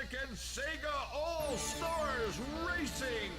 Classic and Sega All-Stars Racing.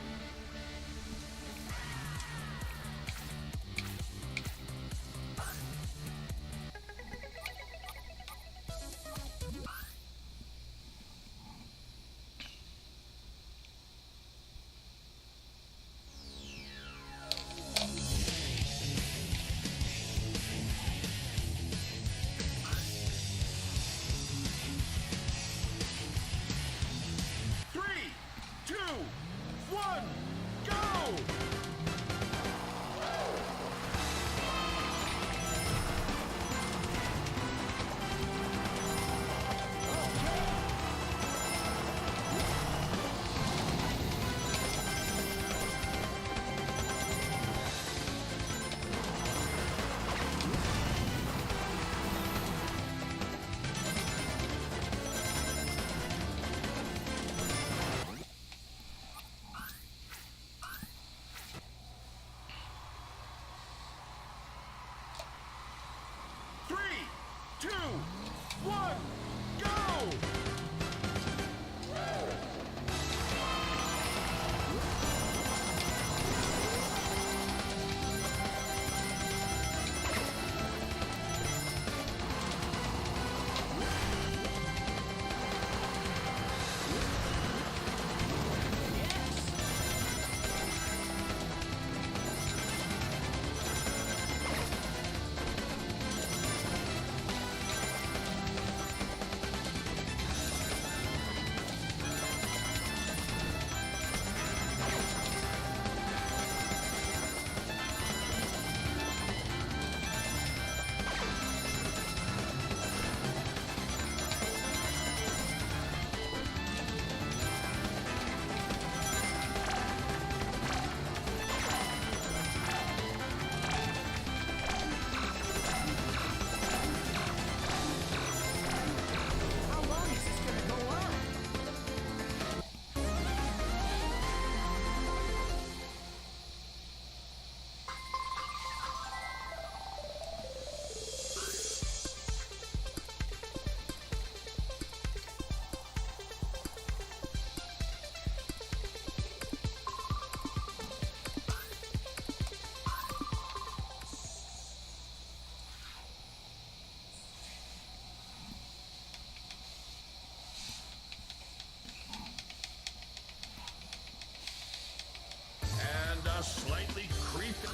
Slightly creepy.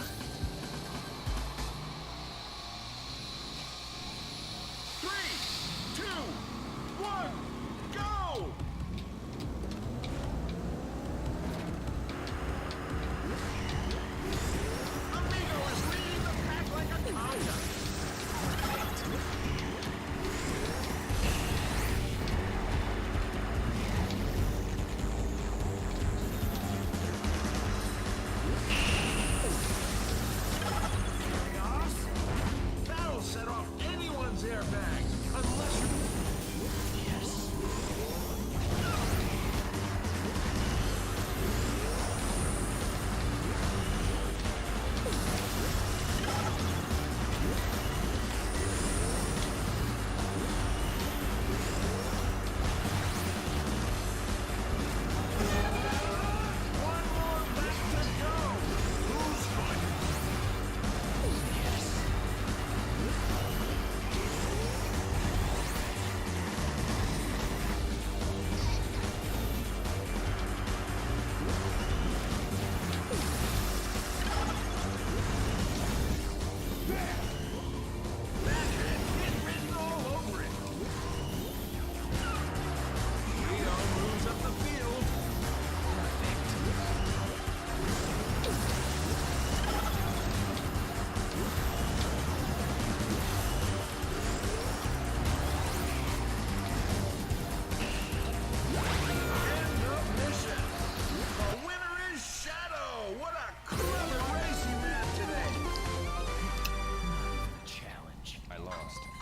3, 2, 1, go! Amigo is leading the pack like a conga. Set off anyone's airbag, unless you... Yes. One more lap to go. Who's going to...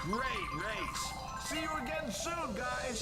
Great race! See you again soon, guys!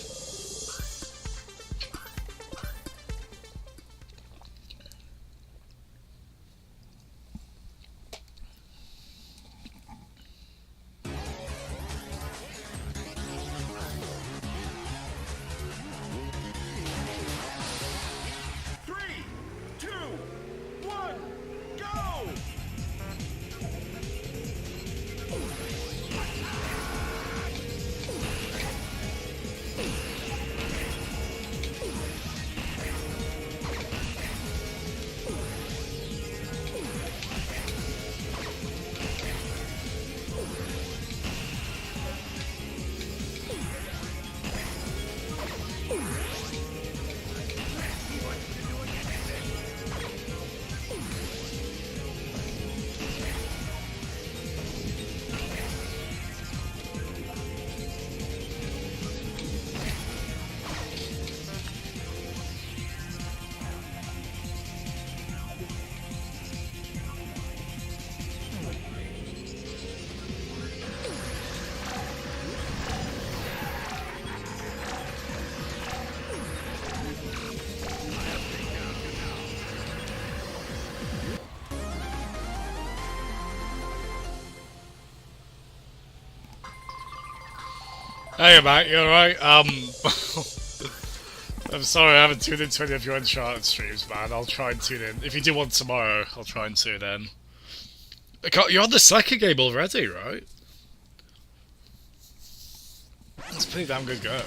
Hey mate, you alright? I'm sorry I haven't tuned into any of your Uncharted streams, man. I'll try and tune in. If you do one tomorrow, I'll try and tune in. You're on the second game already, right? It's pretty damn good going.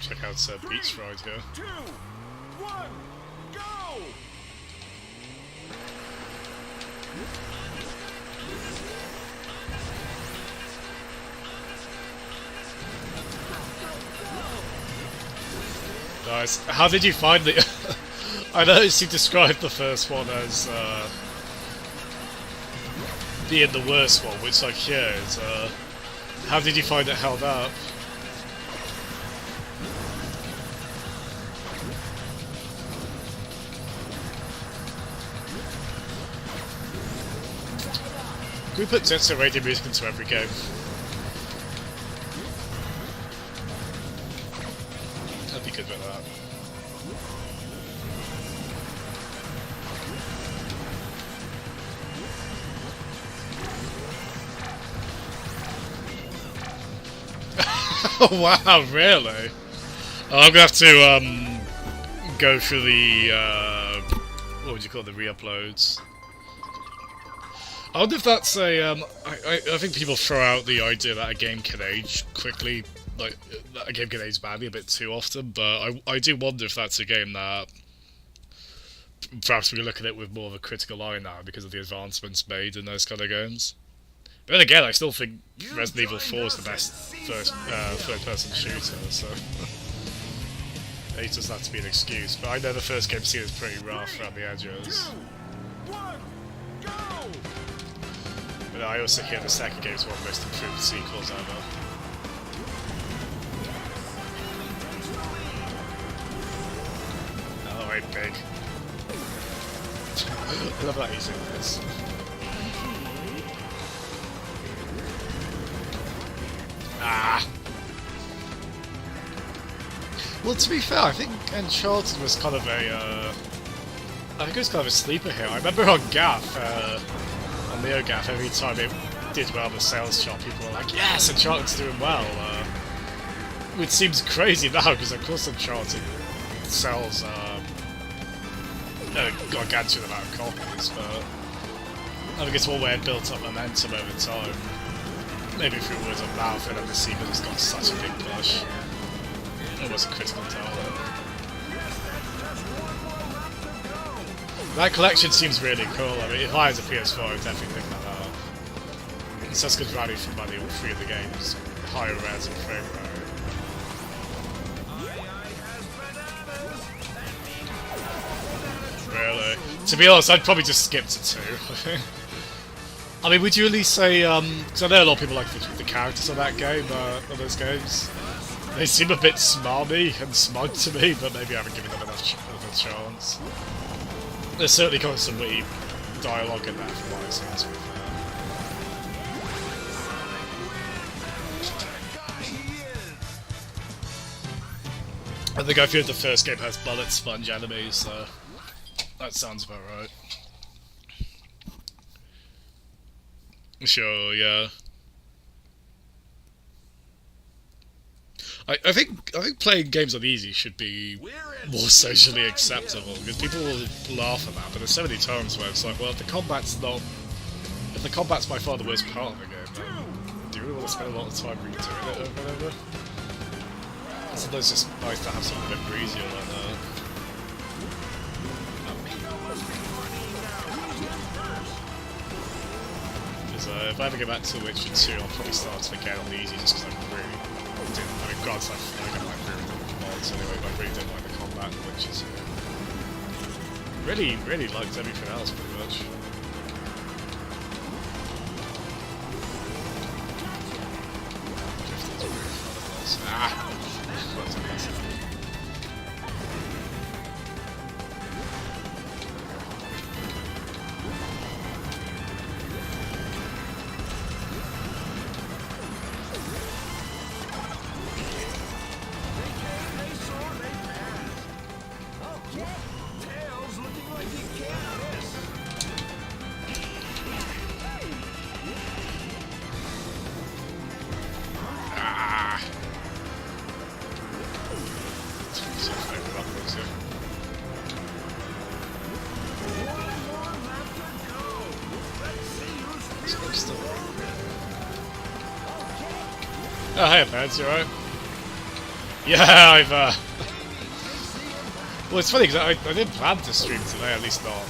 Check out Beach Ride here. 2, 1, go! Nice. How did you find the... I noticed you described the first one as being the worst one, which like here is how did you find it held up? Can we put Jet radio music into every game? I'd be good with that. Oh wow, really? Oh, I'm gonna have to go through the what would you call it, the re-uploads. I wonder if that's a I think people throw out the idea that a game can age quickly, like that a game can age badly a bit too often, but I do wonder if that's a game that perhaps we look at it with more of a critical eye now because of the advancements made in those kind of games. But then again, I still think Resident Evil 4 is the best third-person shooter, so it doesn't have to be an excuse. But I know the first game scene is pretty rough around the edges. 2, 1, go! But I also hear the second game is one of the most improved sequels ever. Oh, ain't big. I love that using this. Ah! Well, to be fair, I think Uncharted was kind of a, I think it was kind of a sleeper here. I remember on Gaff, on NeoGAF, every time it did well in the sales chart, people were like, yes, Uncharted's doing well! Which seems crazy now, because of course Uncharted sells a gargantuan amount of copies, but I think it's one way it built up momentum over time. Maybe through word of mouth, and then the sequel has got such a big push. Almost a critical talent. That collection seems really cool. I mean, if I had a PS4, I would definitely pick that up. It's such good value for money, all three of the games. Higher res and frame rate. Really? To be honest, I'd probably just skip to 2. I mean, would you at least say, because I know a lot of people like the characters of that game, of those games. They seem a bit smarmy and smug to me, but maybe I haven't given them enough of a chance. There's certainly got some witty dialogue in there from what I've seen, to be fair. I think I feel the first game has bullet sponge enemies, so that sounds about right. Sure, yeah. I think playing games on easy should be more socially acceptable, because people will laugh at that, but there's so many times where it's like, well, if the combat's by far the worst part of the game, then do you really want to spend a lot of time redoing it or whatever? Sometimes it's just nice to have something a bit breezier like that. If I ever go back to Witcher 2, I'll probably start it again on the easy just because I really didn't. I mean, granted, I got my really good mods anyway, but I really didn't like the combat in Witcher 2. Really liked everything else pretty much. Ah! Oh, hey, Peds, you alright? Yeah, I've, well, it's funny, because I didn't plan to stream today, at least not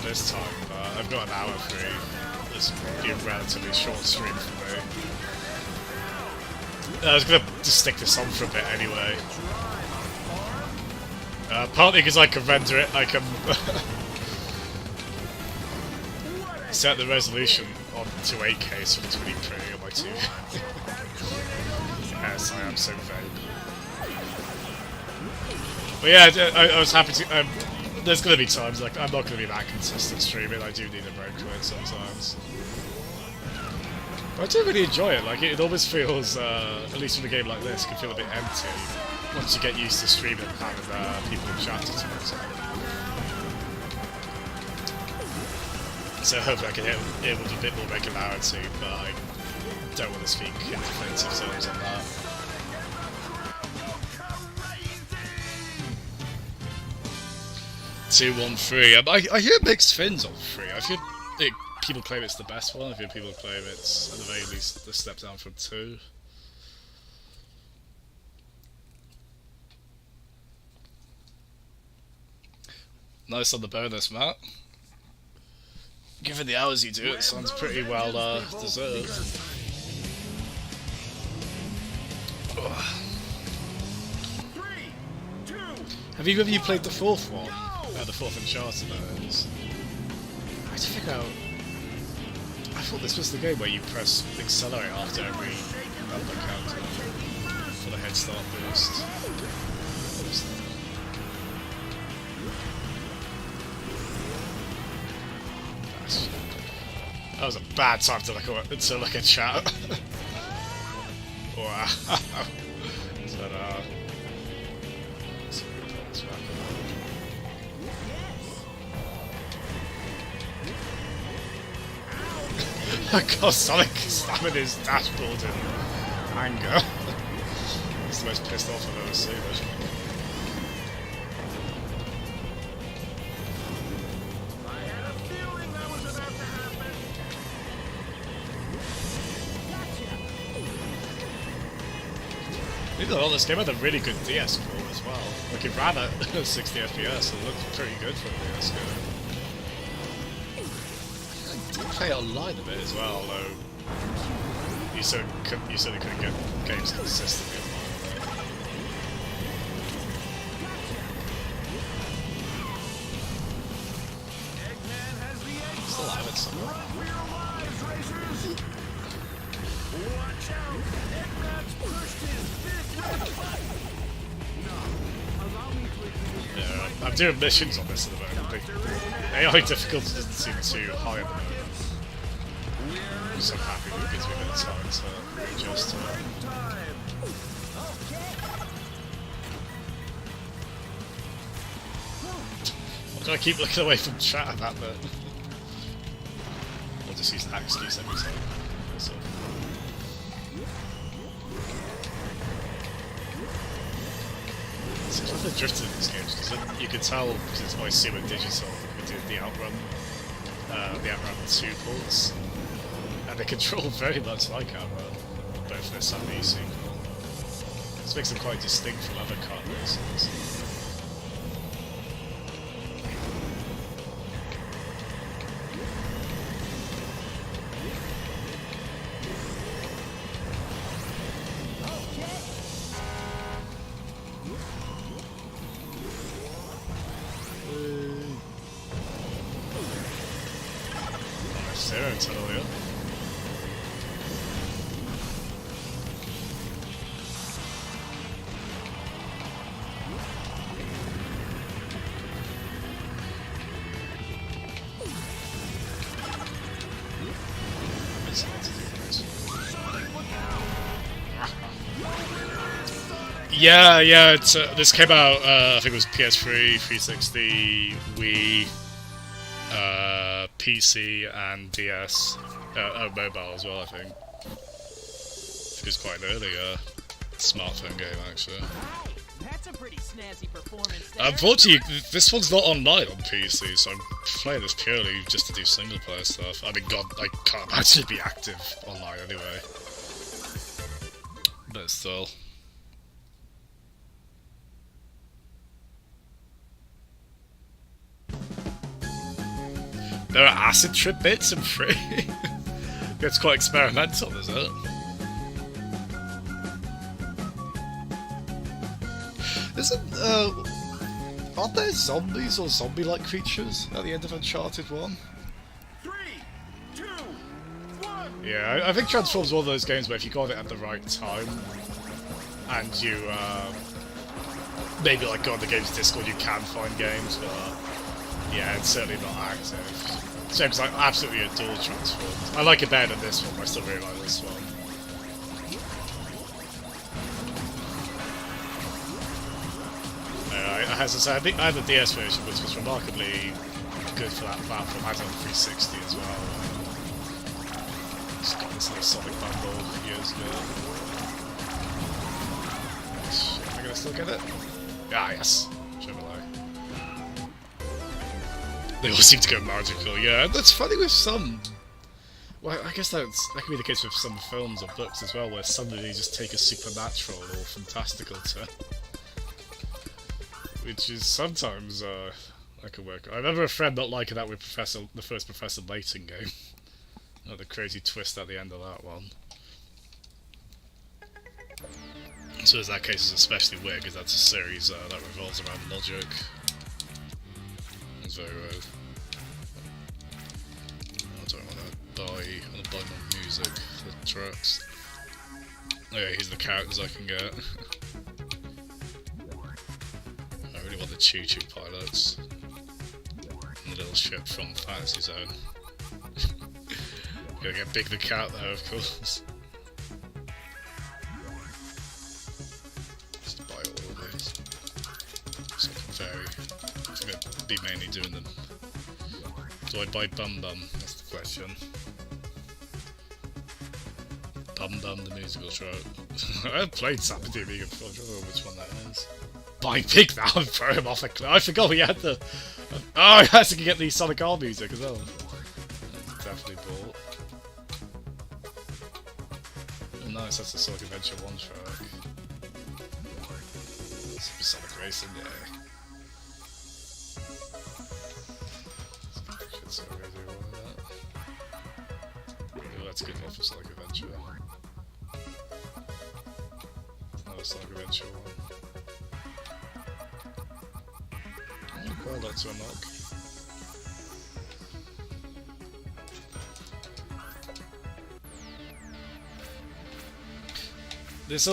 this time, but I've got an hour free. This will be a relatively short stream for me. I was gonna just stick this on for a bit anyway. Partly because I can render it, I can set the resolution on to 8K so it's really pretty on my TV. Yes, I am so vague. But yeah, I was happy to. There's gonna be times like I'm not gonna be that consistent streaming. I do need a break from it sometimes. But I do really enjoy it. Like it always feels, at least with a game like this, it can feel a bit empty once you get used to streaming and having people in chat to talk to. So hopefully I can hit it with a bit more regularity, but I don't want to speak in defensive terms on that. Two, 1, 3. I hear mixed things on 3. I hear people claim it's the best one. I hear people claim it's at the very least a step down from 2. Nice on the bonus, Matt. Given the hours you do, it sounds pretty well deserved. Have either of you played the 4th one? The 4th Uncharted, that is. I had to figure out... I thought this was the game where you press accelerate after every number counter for the head start boost. What was that? That was a bad time to look at chat. Wow. God, Sonic slamming his dashboard in anger. He's the most pissed off I've ever seen, actually. Believe it or not, this game had a really good DS score as well. Like it ran at 60 FPS, it looked pretty good for a DS game. I did play it online a bit as well, although you certainly couldn't get games consistently online. Still have it somewhere. Yeah, I'm doing missions on this at the moment. The AI difficulty doesn't seem too high at the moment. I'm so happy that it gives me a bit of time to adjust to it. Why do I keep looking away from chat at that bit? I'll just use that excuse every time. So. It's like the drifting in these games, because you can tell, because it's always Sega Digital, we did the Outrun 2 ports, and they control very much like Outrun, both this and the sequel. This makes them quite distinct from other kart races. Yeah, it's, this came out, I think it was PS3, 360, Wii, PC, and DS. Mobile as well, I think. It was quite an early smartphone game, actually. That's a pretty snazzy performance there. Unfortunately, this one's not online on PC, so I'm playing this purely just to do single player stuff. I mean, God, I can't actually be active online anyway. but still. There are acid trip bits in 3. It's quite experimental, is it? Aren't there zombies or zombie-like creatures at the end of Uncharted 1? 3, 2, 1. Yeah, I think Transform's one of those games where if you got it at the right time, and you, maybe like go on the game's Discord, you can find games, but yeah, it's certainly not active. Same as I absolutely adore Transformed. I like it better than this one, but I still really like this one. As I say, I think I had the DS version, which was remarkably good for that platform. I had it on 360 as well. Just got this little Sonic bundle years ago. Am I gonna still get it? Ah, yes. Chevrolet. They all seem to go magical, yeah. That's funny with some. Well, I guess that can be the case with some films or books as well, where suddenly they just take a supernatural or fantastical turn. Which is sometimes, that can work. I remember a friend not liking that with the first Professor Layton game. Oh, the crazy twist at the end of that one. So in that case is especially weird, because that's a series that revolves around logic. It's very weird. I don't want to buy more music for tracks. Oh yeah, here's the characters I can get. I really want the choo-choo pilots. And the little ship from Fantasy Zone. Gotta get Big the Cat though, of course. Just buy all of these. So I can vary. I'm gonna be mainly doing them. Do I buy Bum Bum? That's the question. Bum Bum, the musical trope. I haven't played Saturday Amiga before, I don't know which one that is. Buy Pig now and throw him off a cliff. I forgot we had the. Oh, I had to get the Sonic R music as well. That's definitely bought. Oh, nice, that's the Sonic Adventure 1 track. Super Sonic Racing, yeah. Shit, so we're gonna do all of that. Oh, that's good enough for Sonic Adventure. Another Sonic Adventure 1. Quite a lot to unlock. This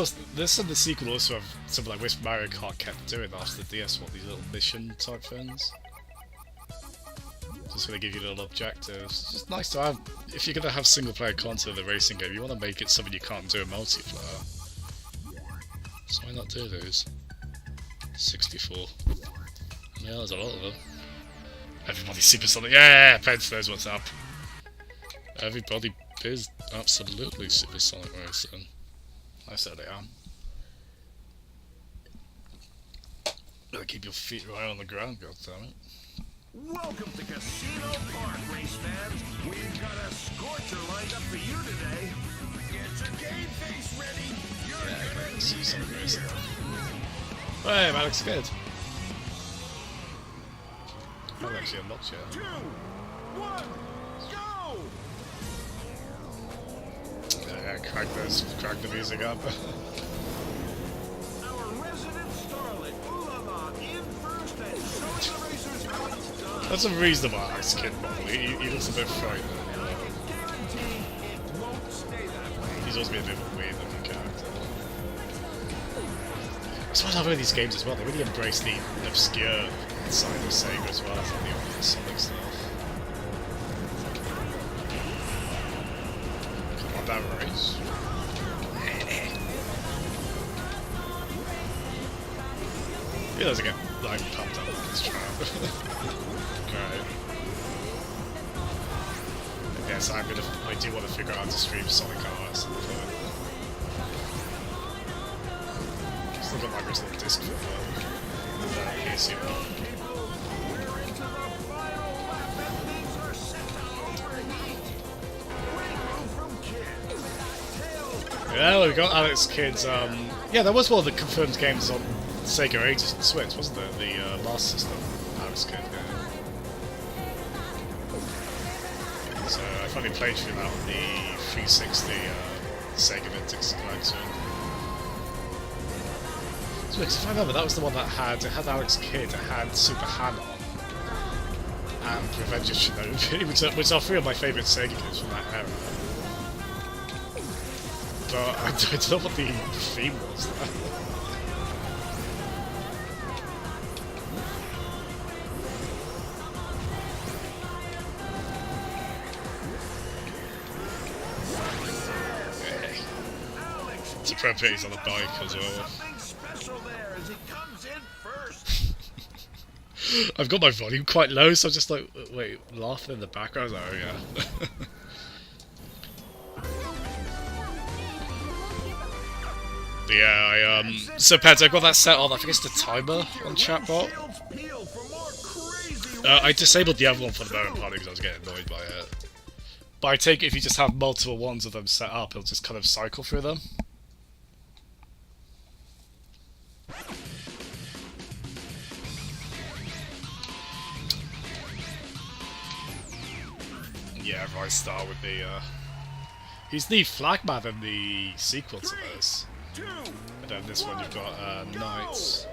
and the sequel also have something like which Mario Kart kept doing after the DS, what, these little mission type things? Just gonna give you little objectives. It's just nice to have. If you're gonna have single player content in the racing game, you want to make it something you can't do in multiplayer. So why not do those? 64. Yeah, there's a lot of them. Everybody's Super Sonic. Yeah, Pence knows what's up. Everybody is absolutely Super Sonic Racing. I certainly am. Gotta keep your feet right on the ground, goddammit. Welcome to Casino Park, race fans. We've got a scorcher lined up for you today. Get your game face ready. You're gonna Super Sonic Racing. Hey, that looks good. I haven't actually unlocked yet. 2, 1, go! Yeah, crank the music up. Our resident starlet, Ulama, in first and showing the racers how it's done. That's a reasonable axe kid model. He looks a bit frightened. I can guarantee it won't stay that way. He's also been a bit of a weird looking character. That's what I love with these games as well. They really embrace the obscure side of Sega as well as the obvious Sonic stuff. Come on, that race. He doesn't get like pumped up on this trap. Great. I guess I do want to figure out how to stream Sonic R at some point. Still got my original disc for the PC one. We're into the final lap and things are set to overheat. Waiting room from kids. Tails. Oh, we got Alex Kidd's. Yeah, that was one of the confirmed games on Sega Ages and Switch, wasn't it? The Master System, Alex Kidd. Yeah. So I finally played through that on the 360 Sega Vintage Collection. So if I remember, that was the one that had Alex Kidd, it had Super Hannah, and Revenge of Shinobi, which are three of my favourite Sega games from that era. But I don't know what the theme was there. It's appropriate he's on a bike as well. I've got my volume quite low, so I'm just like, wait, laughing in the background. Oh yeah. But yeah, so Pets, I got that set on. I think it's the timer on chatbot. I disabled the other one for the moment, partly because I was getting annoyed by it. But I take it if you just have multiple ones of them set up, it'll just kind of cycle through them. Yeah, Rystar would be, he's the flagman in the sequel to this. And then this one you've got, Knights.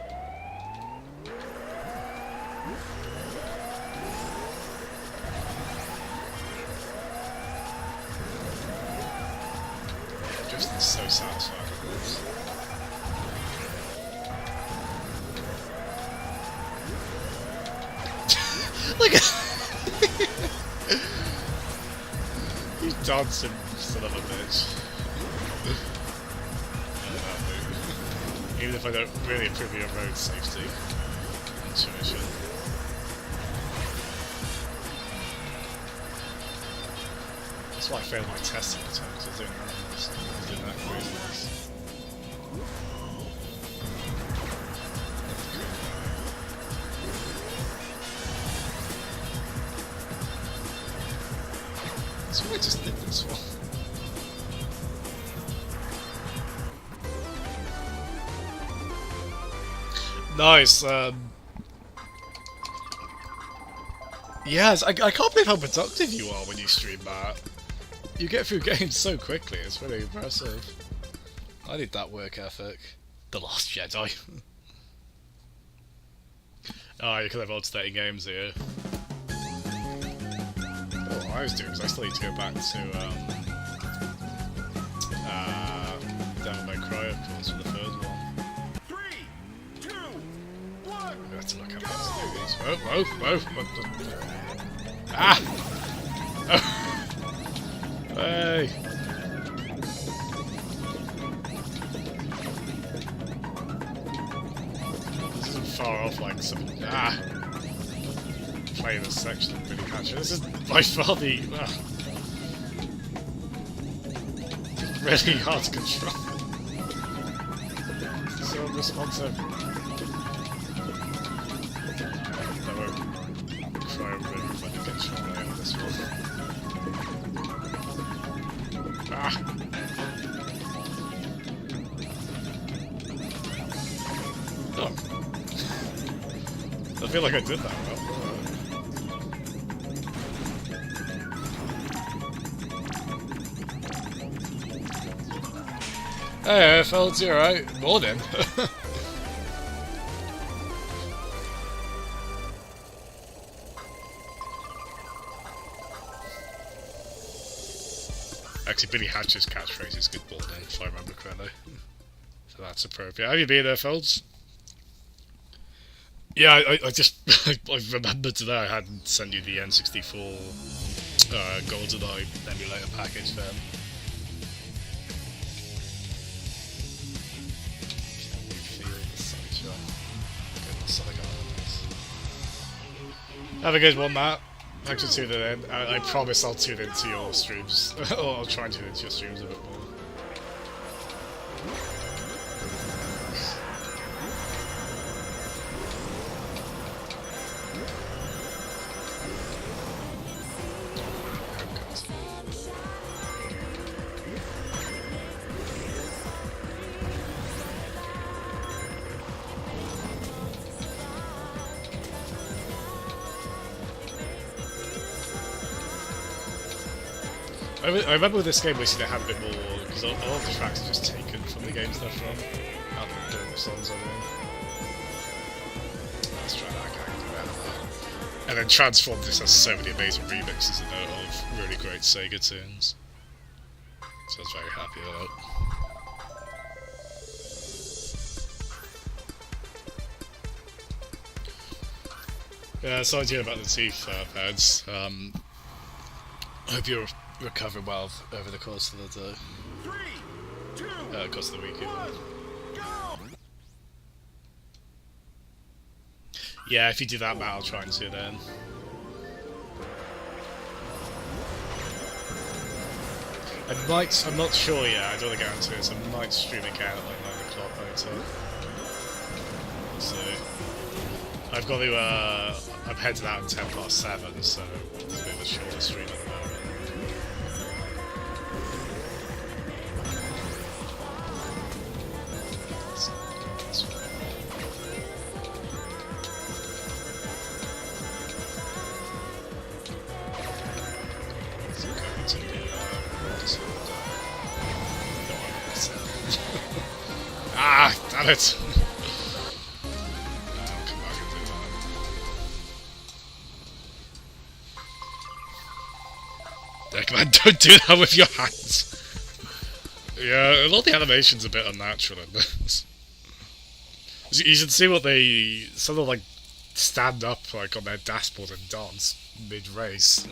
Drifting is so satisfying with this. Look at you dancing, son of a bitch. Even if I don't really approve of your road safety intuition. That's why I failed my testing attempt, because I was doing that craziness. So I just did this one. Nice. Yes, I can't believe how productive you are when you stream that. You get through games so quickly. It's really impressive. I need that work ethic. The Last Jedi. Oh, you can have alternating games here. What I was doing is I still need to go back to Devil May Cry, of course, for the third one. 3, 2, 1. I have to look up how to do these. Whoa. Ah! Oh. Hey! This isn't far off like some. Ah! Playing this section really catchy. This is by far the. Really hard to control. So responsive. I won't cry over it if I do get shot right on this one. Ah! Oh. I feel like I did that well. Hey, fellas, you alright? Morning. Actually, Billy Hatcher's catchphrase is good morning, if I remember correctly. So that's appropriate. Have you been there, fellas? Yeah, I just I remembered today I hadn't sent you the N64 GoldenEye emulator package then. Have a good one, Matt. Thanks for tuning in. I promise I'll tune into your streams. Or I'll try and tune into your streams a bit more. I remember with this game, we they had a bit more, because a lot of the tracks are just taken from the games they're from. Out of the songs, I mean. Let's try that guy. And then Transformed just has so many amazing remixes in there of really great Sega tunes. So I was very happy with that. Yeah, sorry to hear about the teeth, Peds. I hope you're recovering well over the course of the day. 3, 2, Course of the week. 1, go! Yeah, if you do that, Matt, I'll try and tune in. I'm not sure yet, I don't want to guarantee it, so I might stream again at like 9 o'clock later. So, I've got to, I'm heading out at 7:10, so it's a bit of a shorter stream at the moment. Ah, damn it! I'll come back and do that. Yeah, come on, don't do that with your hands! Yeah, a lot of the animation's a bit unnatural in this. You should see what they sort of like stand up like on their dashboard and dance mid-race.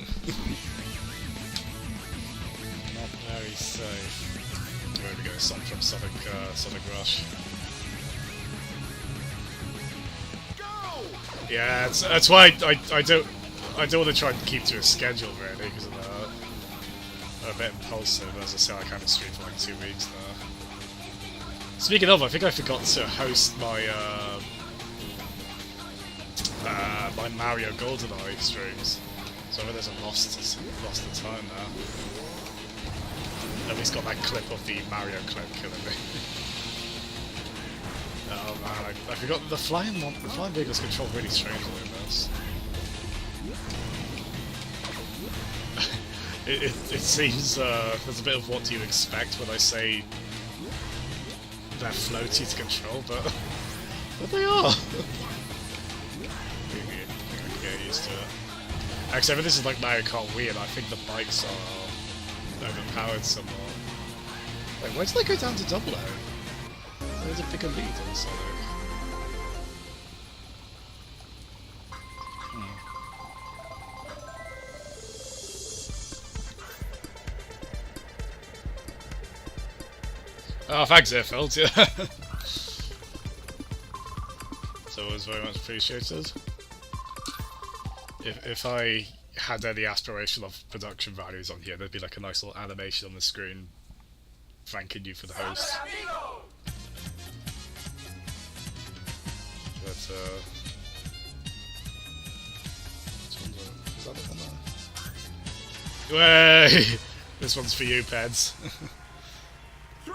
Not very safe. Where we get a song from Sonic Rush. Go! Yeah, that's why I don't want to try and keep to a schedule really because I'm a bit impulsive. As I say, I haven't streamed for like 2 weeks now. Speaking of, I think I forgot to host my my Mario GoldenEye streams, so I realize I've lost the time now. At least got that clip of the Mario clip killing me. Oh man, I forgot the flying vehicles control really strangely in this. It seems there's a bit of what do you expect when I say they're floaty to control, but they are. I can get used to it. Actually, this is like Mario Kart Wii, and I think the bikes are overpowered somewhat. Wait, why did they go down to double O? There's a bigger lead on Sonic. Oh, thanks, Airfield. Yeah. It's always very much appreciated. If I had any aspiration of production values on here, there'd be like a nice little animation on the screen thanking you for the host. But, is that the one there? Way! This one's for you, Peds. 3,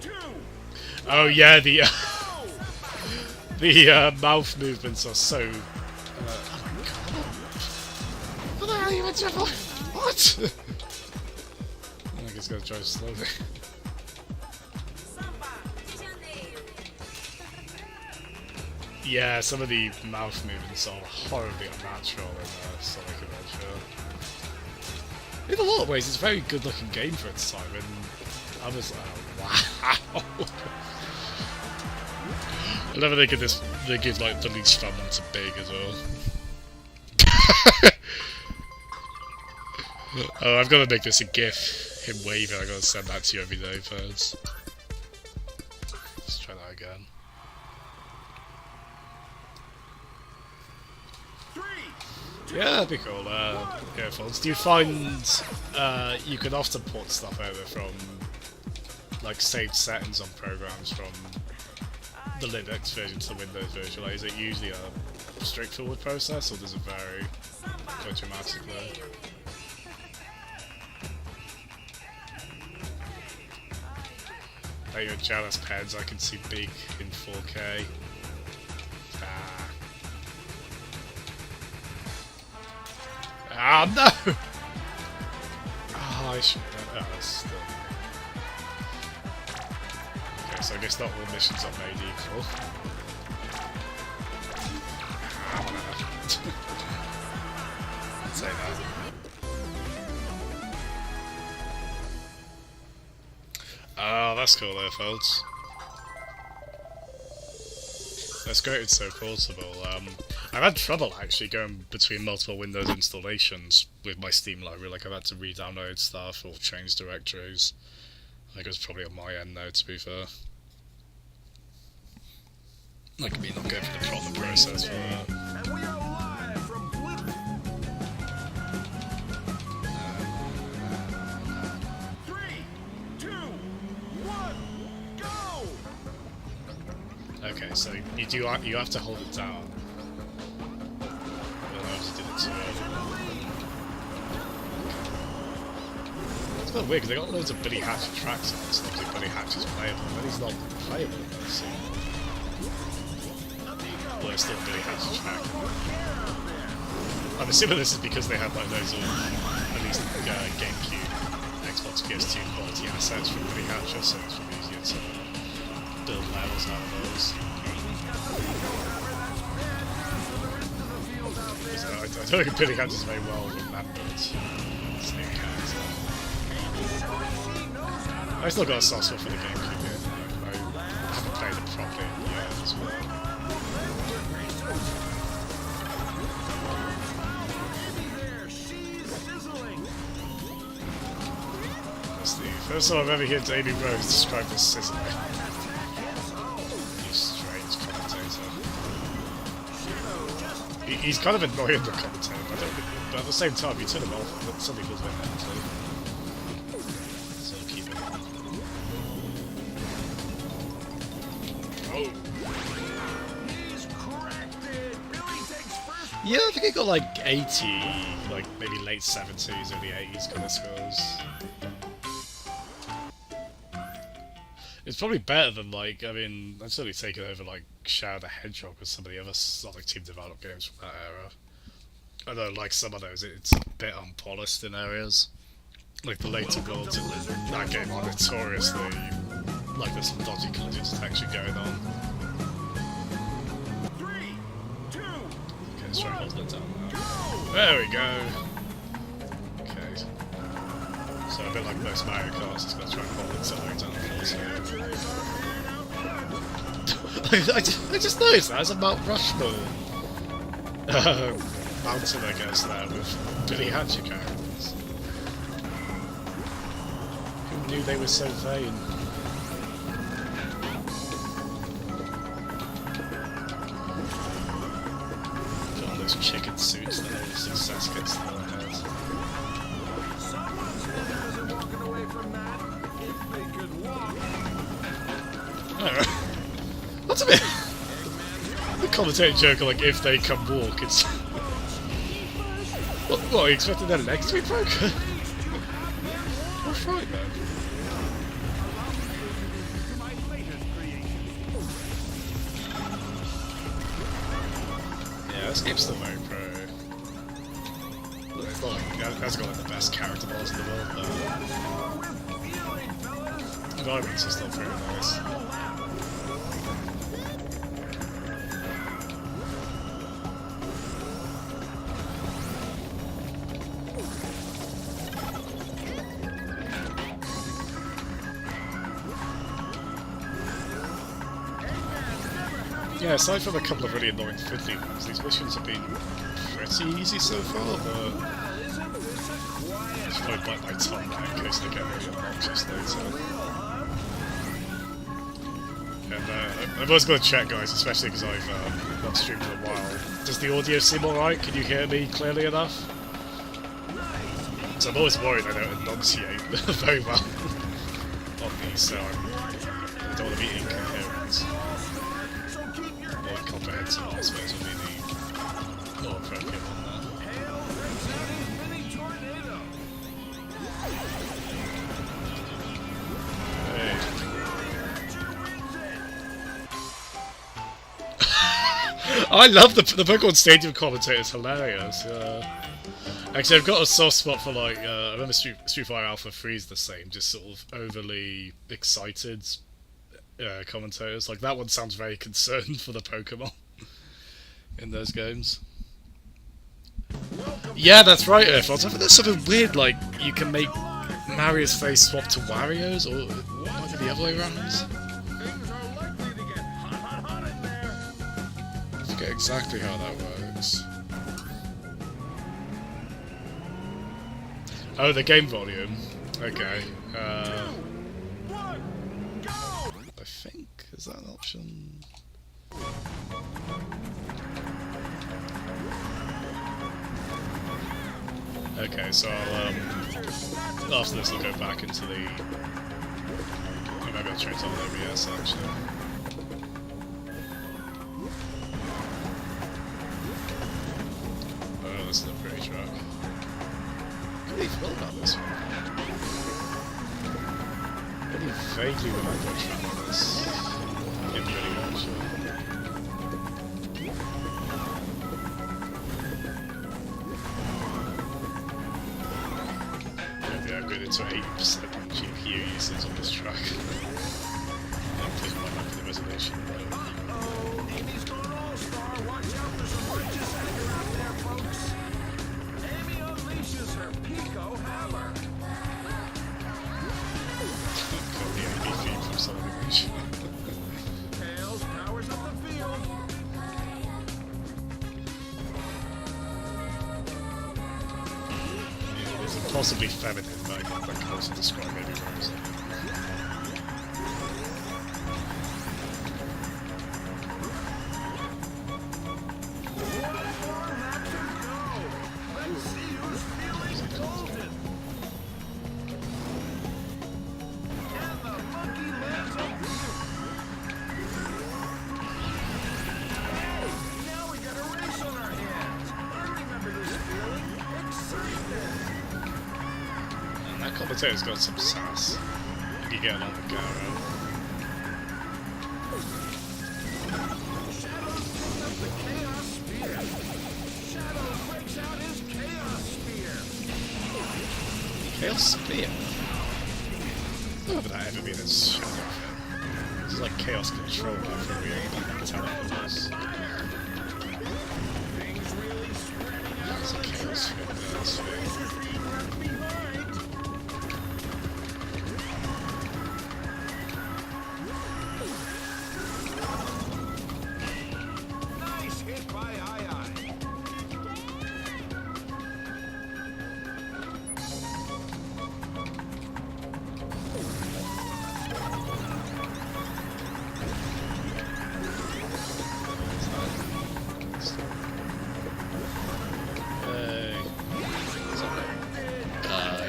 2, Oh yeah, the mouth movements are so. Oh my god! What the hell are you meant to avoid? What? I think it's gonna drive slowly. Yeah, some of the mouth movements are horribly unnatural in Sonic Adventure. In a lot of ways, it's a very good-looking game for its time, and I was like, oh, wow! I never think of this. They give like the least fun one to big as well. Oh, I've got to make this a GIF. Him waving. I got to send that to you every day first. Let's try that again. 3, Yeah, that'd be cool. Earphones. Do you find you can often port stuff over from like saved settings on programs from the Linux version to the Windows version? Like, is it usually a straightforward process, or does it vary quite dramatically? Oh, you're jealous, Peds. I can see big in 4K. Ah, no! Oh, Oh, I should. Oh, that's still. Okay, so I guess not all missions are made equal. I'd say that. Oh, that's cool there, folks. That's great, it's so portable. I've had trouble actually going between multiple Windows installations with my Steam library. Like, I've had to re-download stuff or change directories. I think it was probably on my end though, to be fair. Like me not going through the proper process for that. And we are live from Blue. 3, 2, 1, go! Okay, so you have to hold it down. Well, I just did it too early. It's kind of weird because they got loads of Billy Hatch tracks on this. Obviously, Billy Hatch is playable, but he's not playable. So. Well, it's still Billy Hatch's track. I'm assuming this is because they had like loads of at least GameCube, Xbox, PS2 quality assets from Billy Hatch, so it's probably easier to build levels out of those. I don't think Billy Hatch is very well remembered. Same character. I still got a soft spot for the GameCube yet. I haven't played it properly yet as well. That's the first time I've ever heard Amy Rose described as sizzling. You strange commentator. He's kind of annoying, the commentator, but at the same time, you turn him off, but something feels a bit empty. So I'll keep it on. Oh! Yeah, I think it got like 80, like maybe late 70s, early 80s kind of scores. It's probably better than, like, I mean, I'd certainly take it over, like, Shadow the Hedgehog or some of the other Sonic Team developed games from that era. I know, like some of those, it's a bit unpolished in areas. Like the later worlds in that game are notoriously, like, there's some dodgy collision detection going on. 3, 2, Okay, let's try holding it down now. There we go! Okay. So a bit like most Mario Karts, it's going to try and hold it down I just noticed that, it's a Mount Rushmore mountain, I guess, there, with Billy Hatcher characters. Who knew they were so vain? Got all those chicken suits that all the success gets to their heads. someone's head isn't walking away from that if they could walk. What's a bit? The commentator joke, like, if they can walk, it's. What, are you expecting their legs to be broken? What's right, man? Yeah, this game's still very pro. It's not like, it hasn't got like the best character models in the world, but. Environments are still pretty nice. Yeah, aside from a couple of really annoying fiddly ones, these missions have been pretty easy so far, but I should probably bite my tongue now in case they get really obnoxious later. And I've always got to check, guys, especially because I've not streamed for a while. Does the audio seem alright? Can you hear me clearly enough? So I'm always worried I don't enunciate very well on these, so I don't want to be incoherent. More comprehensive, I suppose, would be the more appropriate one there. Hey. I love the Pokemon Stadium commentator, it's hilarious. Actually, I've got a soft spot for like I remember Street Fighter Alpha 3 is the same, just sort of overly excited commentators. Like that one sounds very concerned for the Pokemon in those games. Yeah, that's right, Earth. I think there's something weird, like you can make Mario's face swap to Wario's, or might it be the other way around? Things are likely to get hot in there. I forget exactly how that works. Oh, the game volume. Okay. I think, is that an option? Okay, so I'll, after this I'll go back into the... Oh, maybe I'll change on OBS actually. Oh, this is a pretty track. I really feel about this one. I really vaguely remember a track like this. Didn't really watch it. Maybe I'm good into 80% GPU usage on this track. I'm pushing my luck for the resolution. Amy's gone all-star. Watch out for some righteous anger out there, folks. Amy unleashes her Pico hammer. Got the AP feed from Sonic Adventure. Tails powers up the field. It's possibly feminine, but I can also describe maybe Rose. Let's see who's feeling golden. And the monkey lands a now we got a race on our hands. I remember this feeling. Excitement. And that commentator's got some sass. You get along with Garo. Shadow picked up the Chaos Spear. Shadow breaks out his Chaos Spear. Chaos Spear? I don't know if that ever been a Shadow thing. This is like Chaos Control for real intelligence. Things really spreading out. It's a Chaos Sphere. Racers being left behind. Nice hit by Ai.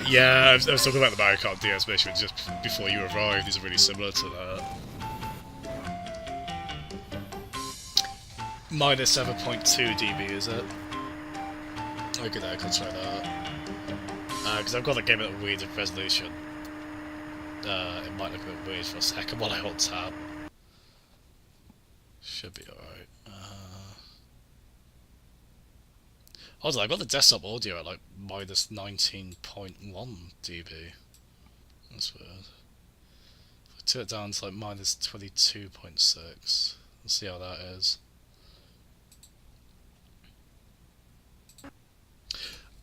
Yeah, I was talking about the Mario Kart DS mission just before you arrived. These are really similar to that. Minus 7.2 dB, is it? Okay, I can try that. Because I've got the game at a weird resolution. It might look a bit weird for a second while I hold tab. Should be alright. Also, I got the desktop audio at like minus 19.1 dB. That's weird. If I turn it down to like minus 22.6, let's see how that is.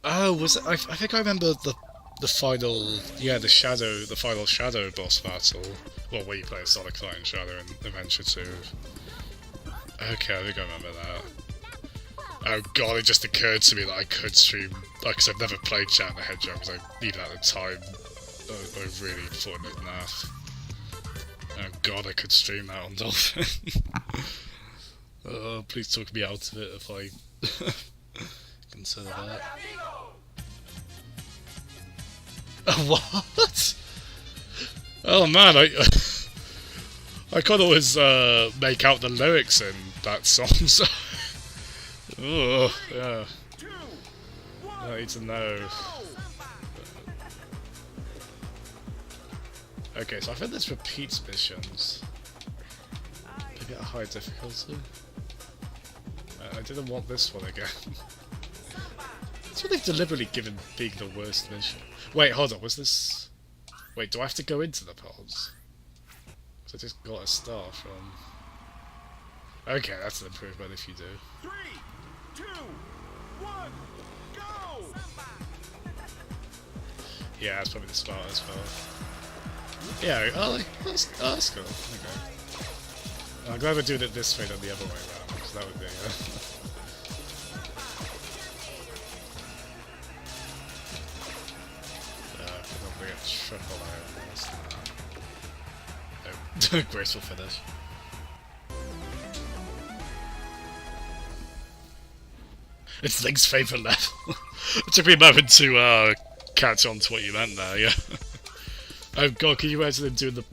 Oh, was it? I think I remember the final, yeah, the final Shadow boss battle. Well, where you play as Sonic Knight and Shadow in Adventure 2. Okay, I think I remember that. Oh god, it just occurred to me that I could stream, because I've never played Jack the Hedgehog, because I needed at the time. I really thought it naff. Oh god, I could stream that on Dolphin. Oh, please talk me out of it if I consider that. What? Oh man, I can't always make out the lyrics in that song, so... Oh, yeah. I need to know. Okay, so I think this repeats missions. Maybe at a high difficulty. I didn't want this one again. So they've deliberately given being the worst mission. Wait, hold on, was this... Wait, do I have to go into the pods? Because I just got a star from... Okay, that's an improvement if you do. 3, 2, 1, go! Yeah, that's probably the start as well. Yeah, that's cool. Okay. I'm glad we're doing it this way than the other way around, because that would be... probably a triple out. No. Graceful finish. It's Link's favourite level. It took me a moment to catch on to what you meant there, yeah. Oh god, can you imagine them doing the...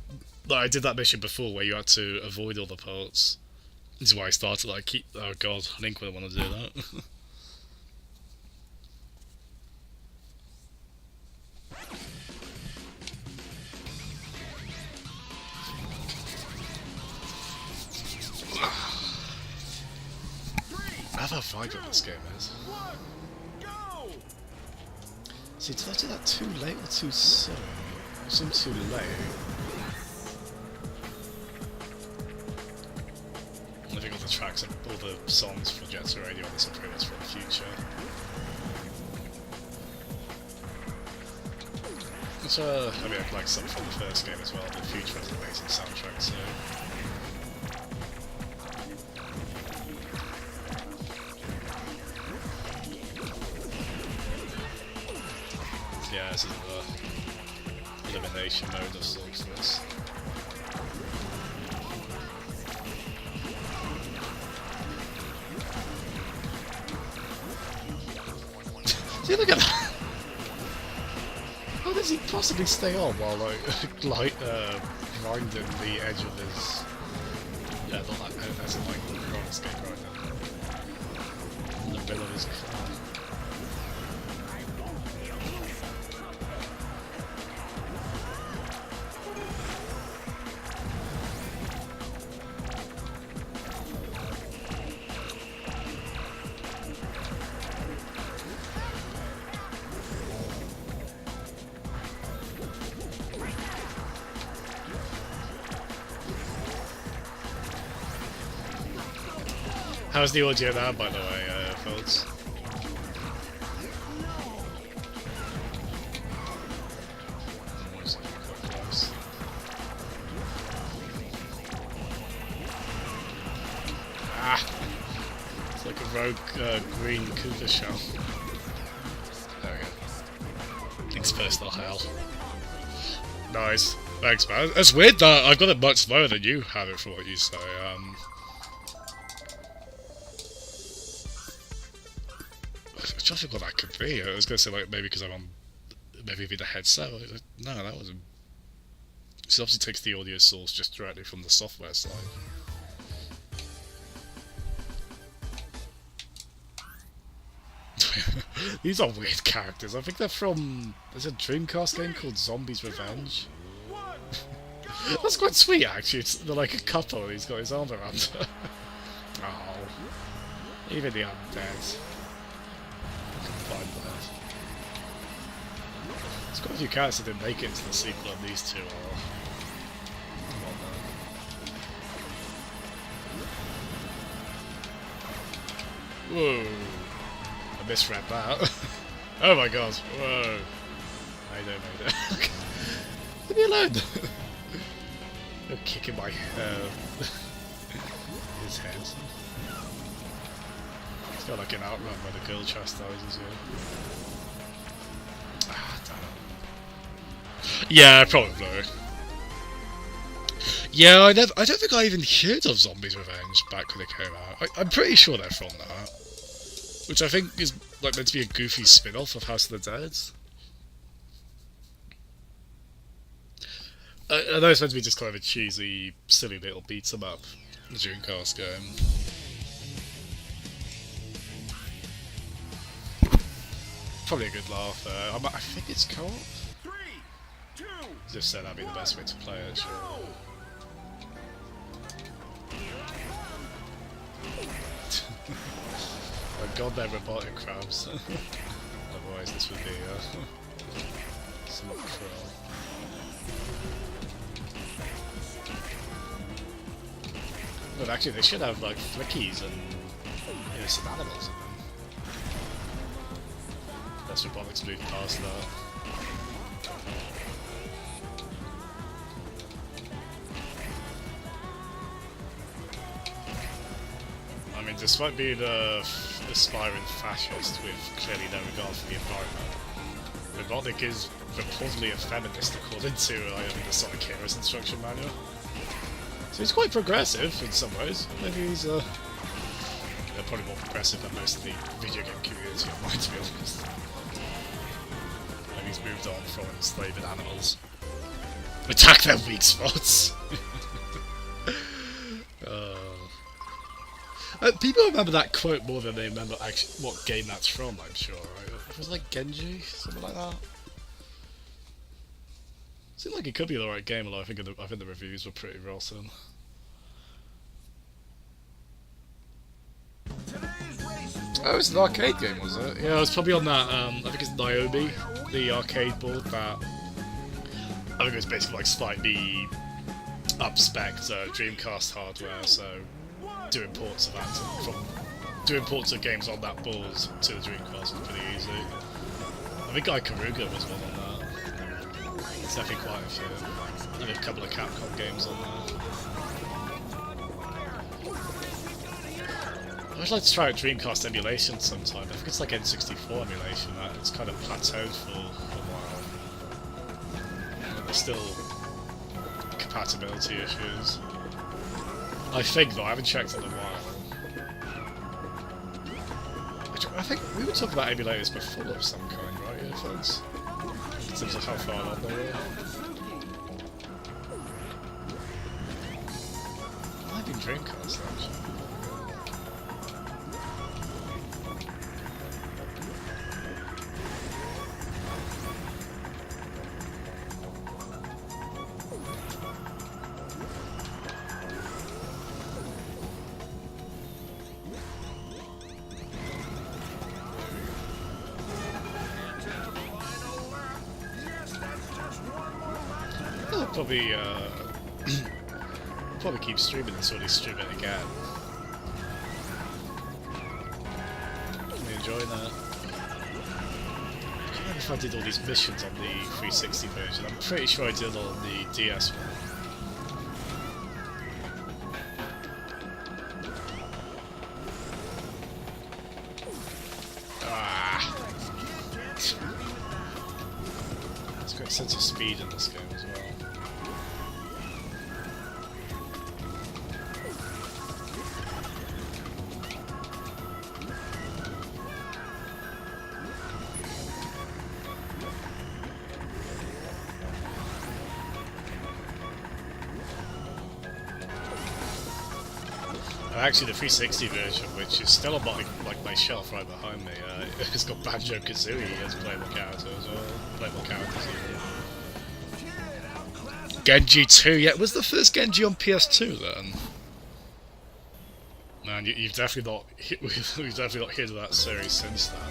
Like, I did that mission before where you had to avoid all the parts. This is why I started, like, oh god, Link wouldn't want to do that. How vibrant this game is. See, did I do that too late or too soon? It seemed too late. I think all the tracks, all the songs for Jet Set Radio on this are pretty much from the future. Which, I mean, I'd like some from the first game as well. The future has an amazing soundtrack, so... Yeah, this is the elimination mode of sorts for this. See, look at that! How does he possibly stay on while, like, grinding the edge of his... Yeah, not like, as in, like, roller skate grinding. The bill of his car. How's the audio now, by the way, folks? Ah! It's like a rogue green Koopa shell. There we go. Link's personal hell. Nice. Thanks, man. That's weird that I've got it much lower than you have it for what you say. I'm trying to think what that could be. I was going to say, like, maybe because I'm on... Maybe the headset. No, that wasn't... It obviously takes the audio source just directly from the software side. These are weird characters. I think they're from... There's a Dreamcast game called Zombies Revenge. That's quite sweet, actually. They're like a couple and he's got his arm around her. Oh. Even the undead. There's quite a few characters that didn't make it into the sequel, and these two are... Whoa! I misread that. Oh my god! Whoa! I don't made it. Leave me alone! You're kicking my his head. It's got like an outrun where the girl chastises you. Ah, damn it. Yeah, probably. Yeah, I don't think I even heard of Zombies Revenge back when it came out. I'm pretty sure they're from that. Which I think is like meant to be a goofy spin-off of House of the Dead. I know it's meant to be just kind of a cheesy, silly little beat-em-up Dreamcast game. Probably a good laugh there. I think it's co-op. 3, 2, As if so, that'd be the best way to play it, sure. Oh god, they're robotic crabs. otherwise this would be somewhat cruel. But actually, they should have like flickies and innocent animals in them. That's robotics moved past that. I mean, despite being a aspiring fascist with clearly no regard for the environment, Robotnik is reportedly a feminist according to the Sonic Heroes instruction manual. So he's quite progressive in some ways. Maybe he's probably more progressive than most of the video game community online, to be honest. Maybe he's moved on from enslaving animals. Attack their weak spots! People remember that quote more than they remember actually what game that's from, I'm sure, right? It was like Genji? Something like that? Seemed like it could be the right game, although I think the reviews were pretty rotten. Oh, it was an arcade game, was it? Yeah, it was probably on that, I think it's Niobe, the arcade board that... I think it was basically like slightly up-spec'd Dreamcast hardware, so doing ports of that doing ports of games on that board to the Dreamcast was pretty easy. I think Ikaruga was one on that. There's definitely quite a few. And a couple of Capcom games on there. I'd like to try out Dreamcast emulation sometime. I think it's like N64 emulation. It's kind of plateaued for a while. There's still compatibility issues. I think though, I haven't checked in a while. I think we were talking about emulators before of some kind, right, yeah, folks? In terms of how far along they were. Might be Dreamcast actually. Probably, probably keep streaming until they stream it again. I'm enjoying that. I can't remember if I did all these missions on the 360 version. I'm pretty sure I did all on the DS one. Ah! It's got a sense of speed in this game as well. Actually, the 360 version, which is still on my shelf right behind me, it's got Banjo-Kazooie as a playable character as well. Playable characters even. Genji 2, yeah, was the first Genji on PS2 then? Man, you've definitely not we've definitely not hit that series since that.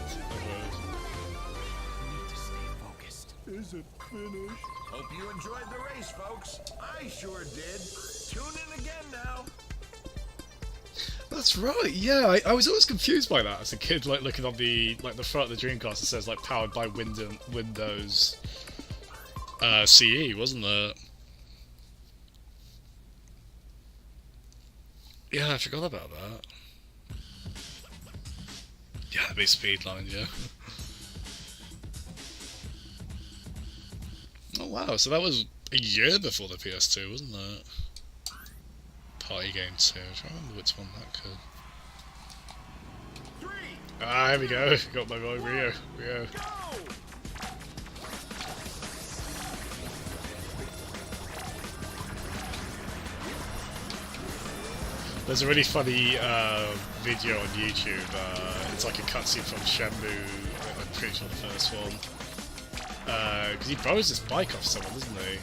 Need to stay focused. Is it finished? Hope you enjoyed the race, folks. I sure did. Tune in again now. That's right. Yeah, I was always confused by that as a kid, like looking on the the front of the Dreamcast. It says like powered by Windows CE, wasn't it? Yeah, I forgot about that. Yeah, that'd be Speedline, yeah. Oh wow, so that was a year before the PS2, wasn't it? Party game 2. I don't remember which one that could. Ah, here we go. Got my boy Rio. There's a really funny video on YouTube. It's like a cutscene from Shenmue. I'm pretty sure the first one. Because he borrows this bike off someone, doesn't he?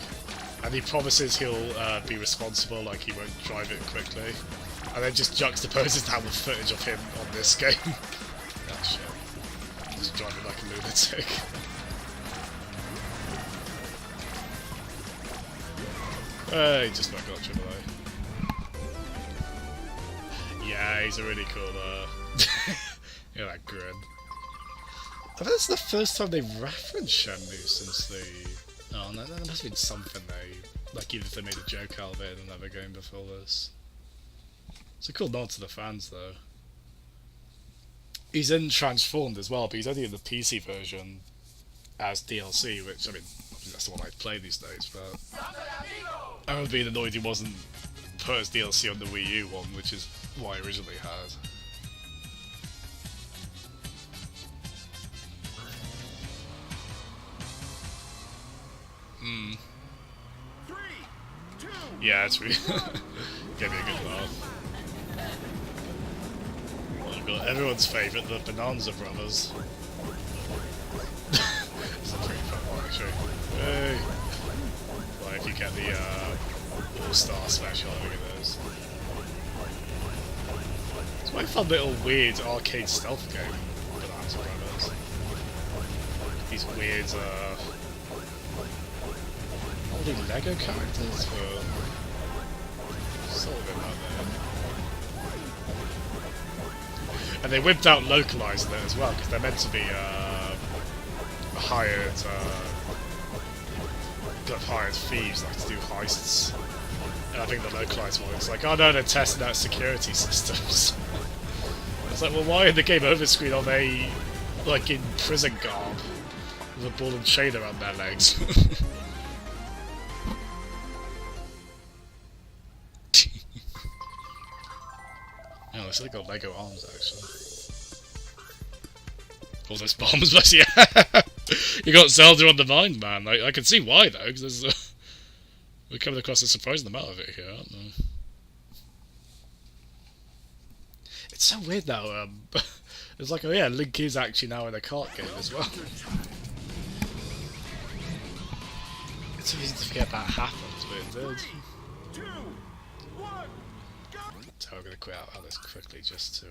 And he promises he'll be responsible, like he won't drive it quickly. And then just juxtaposes that with footage of him on this game. Oh shit. Just driving like a lunatic. Hey, just about got triple A. Yeah, he's a really cool, yeah, that grin. I think it's the first time they've referenced Shenmue since the... Oh, no, that must have been something they... Like, even if they made a joke out of it in another game before this. It's a cool nod to the fans, though. He's in Transformed as well, but he's only in the PC version as DLC, which, I mean, that's the one I play these days, but... I remember being annoyed he wasn't put as DLC on the Wii U one, which is what I originally had. Hmm. 3, 2, Yeah, it's really... gave me a good laugh. Oh god, everyone's favourite, the Bonanza Brothers. It's a pretty fun one, actually. Hey! Like, if you get the All-Star special, look at those. It's quite a fun little weird arcade stealth game, Bonanza Brothers. These weird, all these Lego characters for sort of about there. And they whipped out localizing it as well, because they're meant to be hired thieves, like to do heists. And I think the localized one is like, oh no, they're testing out security systems. It's like, well, why in the game over screen are they like in prison garb with a ball and chain around their legs? Oh, it's like got Lego arms actually. All those bombs, but yeah, you got Zelda on the mind, man. I can see why though, because we're coming across a surprising amount of it here, aren't we? It's so weird now. It's like, oh yeah, Link is actually now in a kart game as well. It's so easy to forget that happened, but it did. 2, 1, go! So I'm gonna quit out this quickly just to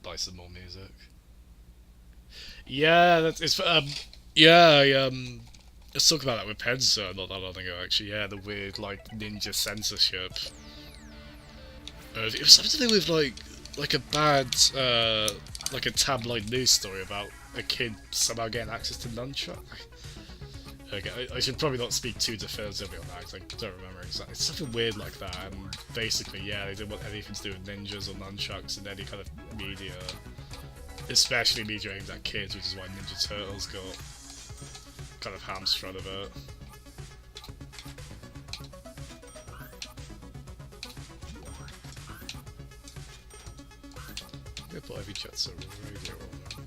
buy some more music. Yeah, let's talk about that with Pensa not that long ago actually. Yeah, the weird like ninja censorship. It was something to do with like a bad like a tabloid news story about a kid somehow getting access to nunchuck. Okay, I should probably not speak too definitively on that because I don't remember exactly. It's something weird like that, and basically, yeah, they didn't want anything to do with ninjas or nunchucks in any kind of media. Especially media aimed at kids, which is why Ninja Turtles got kind of hamstrung of it. I'm gonna put every Jetso radio on now.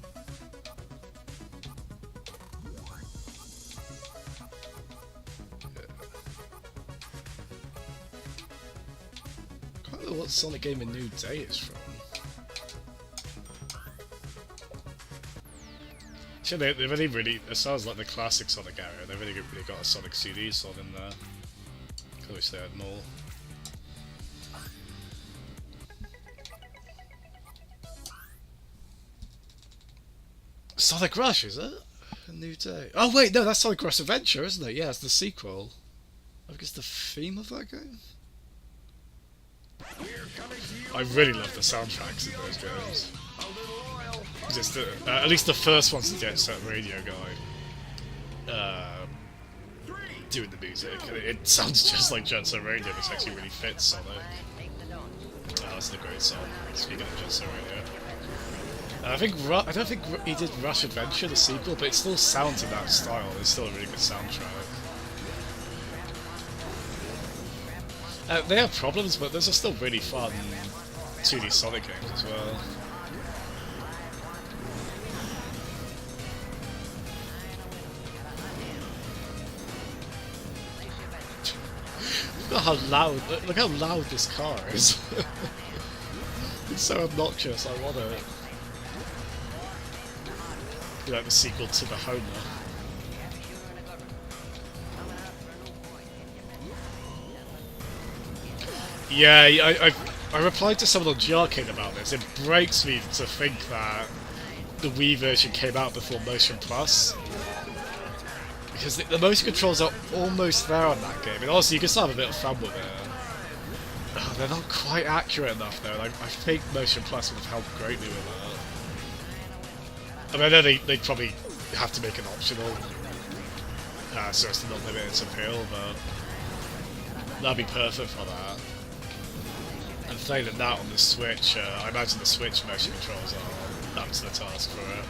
I can't remember what Sonic game A New Day is from. Actually, they've only really, as far as like the classic Sonic area, they've only really got a Sonic CD song in there. I wish they had more. Sonic Rush, is it? A New Day. Oh wait, no, that's Sonic Rush Adventure, isn't it? Yeah, it's the sequel. I think it's the theme of that game. I really love the soundtracks in those games. Just at least the first one's the Jet Set Radio guy doing the music. And it sounds just like Jet Set Radio, which actually really fits Sonic. Oh, that's a great song. Speaking of Jet Set Radio. I don't think he did Rush Adventure, the sequel, but it still sounds in that style. It's still a really good soundtrack. They have problems, but those are still really fun 2D Sonic games as well. Look how loud this car is. It's so obnoxious, I want it. Be like the sequel to the Homer. Yeah, I replied to someone on G-Arcade about this. It breaks me to think that the Wii version came out before Motion Plus. Because the motion controls are almost there on that game. And honestly, you can still have a bit of fun with it. Oh, they're not quite accurate enough though. Like, I think Motion Plus would have helped greatly with that. I mean, I know they'd probably have to make an optional so as to not limit its appeal, but that'd be perfect for that. And failing that on the Switch, I imagine the Switch motion controls are up to the task for it.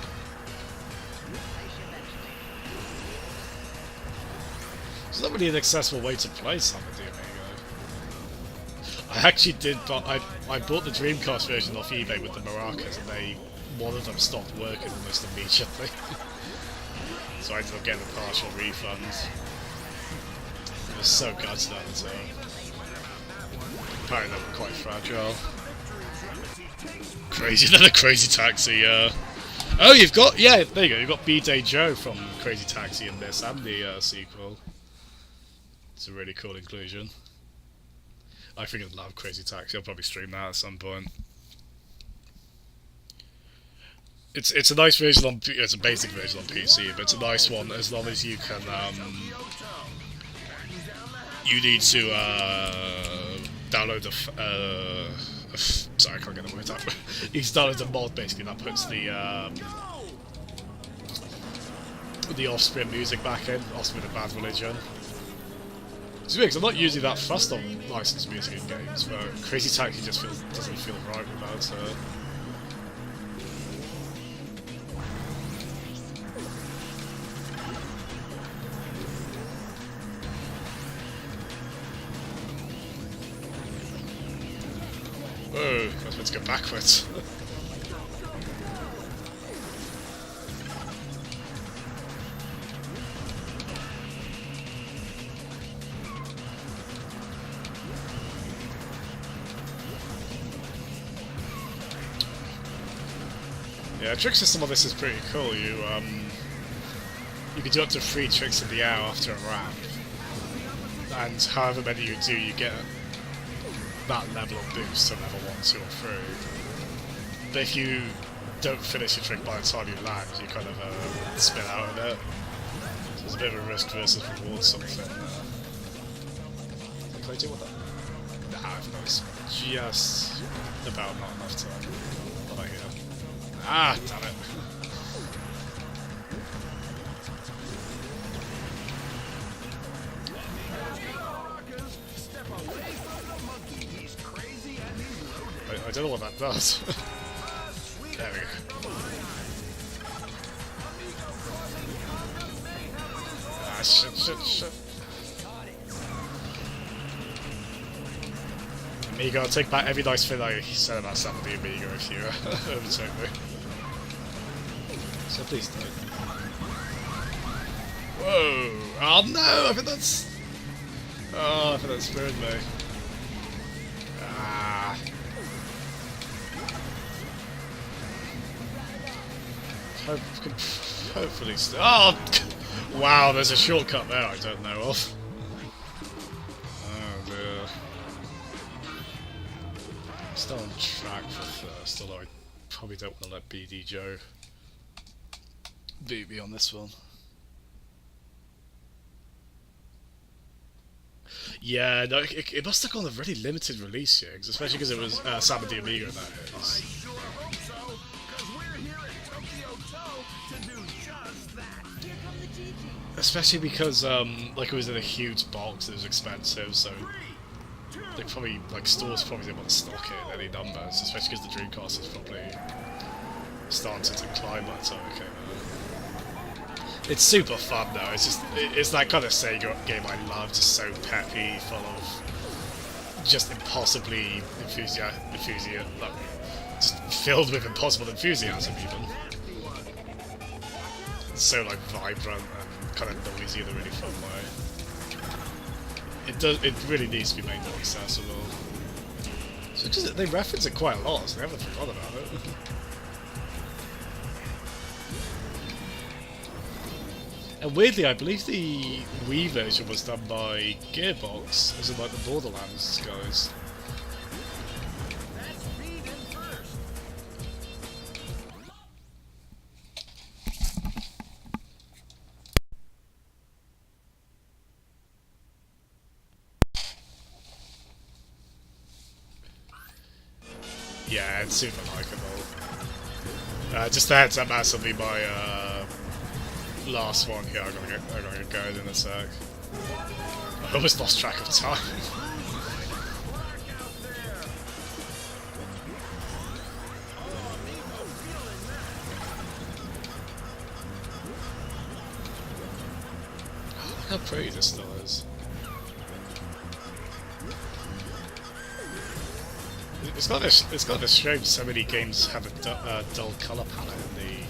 It's not really an accessible way to play Samba de Amigo. I actually did, but I bought the Dreamcast version off eBay with the maracas, and one of them stopped working almost immediately. So I ended up getting a partial refund. It was so gutted at the time. Apparently they were quite fragile. Crazy, another Crazy Taxi. Oh, you've got, yeah, there you go. You've got B-Day Joe from Crazy Taxi in this and the sequel. It's a really cool inclusion. I think I'd love Crazy Taxi. I'll probably stream that at some point. It's a nice version on. It's a basic version on PC, but it's a nice one as long as you can. You need to download sorry, I can't get the words out. You can download a mod basically that puts the Offspring music back in. Offspring of Bad Religion. It's weird because I'm not usually that fussed on licensed music in games, but Crazy Taxi just doesn't feel right without it. Whoa, I was meant to go backwards. Yeah, the trick system on this is pretty cool. You can do up to 3 tricks in the air after a ramp, and however many you do, you get that level of boost to level 1, 2, or 3. But if you don't finish your trick by the time you land, you kind of spin out of it. So there's a bit of a risk versus reward something. Can I do with that? Nah, I've noticed just about not enough time. What about here? Ah, damn it. I don't know what that does. There we go. Ah, shit. Amigo, I'll take back every nice thing I said about Samba de Amigo if you overtake me. So please don't. Whoa! Oh no! I think that's ruined me. Ah. Hopefully still. Oh! Wow, there's a shortcut there I don't know of. Oh dear. Still on track for first, although I probably don't want to let BD Joe beat me on this one. Yeah, no, it must have gone a really limited release here, especially because it was Samba de Amigo that is. Especially because like it was in a huge box, it was expensive, so they probably, like, stores probably didn't want to stock it in any numbers, especially because the Dreamcast is probably starting to decline by the time it came out. It's super fun though. It's that kind of Sega game I love, just so peppy, full of just impossibly like, just filled with impossible enthusiasm even. It's so like vibrant and kind of noisy in a really fun way. It really needs to be made more accessible. So just, they reference it quite a lot, so they haven't forgotten about it. And weirdly, I believe the Wii version was done by Gearbox, as in like the Borderlands guys. Yeah, it's super likable. Just a heads up, massively my last one here. I'm gonna go in a sec. I almost lost track of time. How pretty this still is. It's got this shame so many games have a dull colour palette in the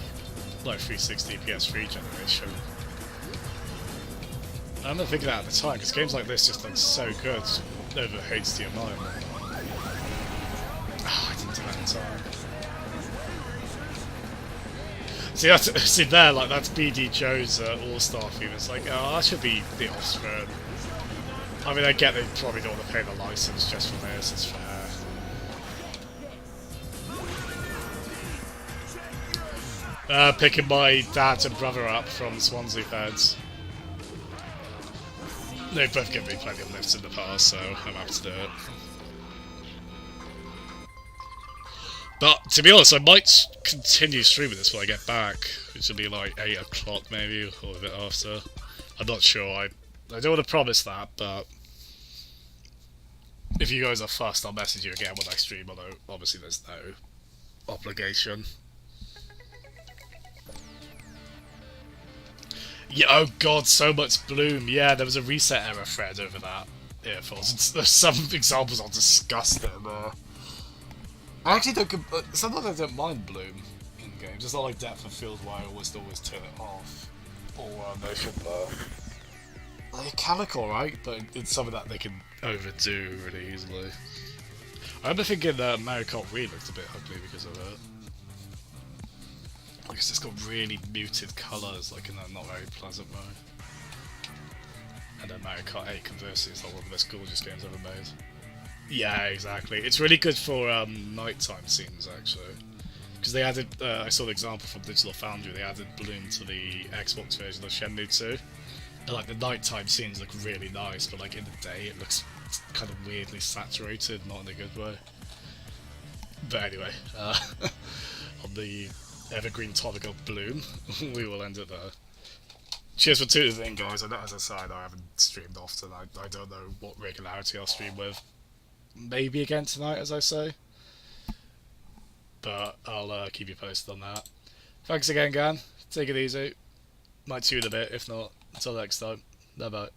like 360 PS3 generation. I remember thinking that at the time because games like this just look so good over HDMI. Oh, I didn't do that in time. See, see there, like that's BD Joe's All-Star theme. It's like, oh, that should be the Offspring. I mean, I get they probably don't want to pay the license just for this. It's fair. Picking my dad and brother up from Swansea Feds. They've both given me plenty of lifts in the past, so I'm happy to do it. But, to be honest, I might continue streaming this when I get back, which will be like 8 o'clock maybe, or a bit after. I'm not sure, I don't want to promise that, but if you guys are fussed, I'll message you again when I stream, although obviously there's no obligation. Yeah, oh god, so much bloom. Yeah, there was a reset error thread over that. Yeah, there's some examples I'll discuss there. I actually don't. Sometimes I don't mind bloom in games. It's not like depth of field where I always turn it off or motion blur. They can look alright, but it's something that they can overdo really easily. I remember thinking that Mario Kart Wii looked a bit ugly because of it. Because it's got really muted colours, like in a not very pleasant way. And then Mario Kart 8 conversely is like one of the most gorgeous games ever made. Yeah, exactly. It's really good for nighttime scenes, actually. Because they added, I saw the example from Digital Foundry, they added bloom to the Xbox version of Shenmue 2. And like the nighttime scenes look really nice, but like in the day it looks kind of weirdly saturated, not in a good way. But anyway, on the evergreen topic of bloom, we will end it there. Cheers for tuning in, guys. I know, as I said, I haven't streamed often. I don't know what regularity I'll stream with. Maybe again tonight, as I say. But I'll keep you posted on that. Thanks again, Gan. Take it easy. Might tune a bit, if not. Until next time. Bye bye.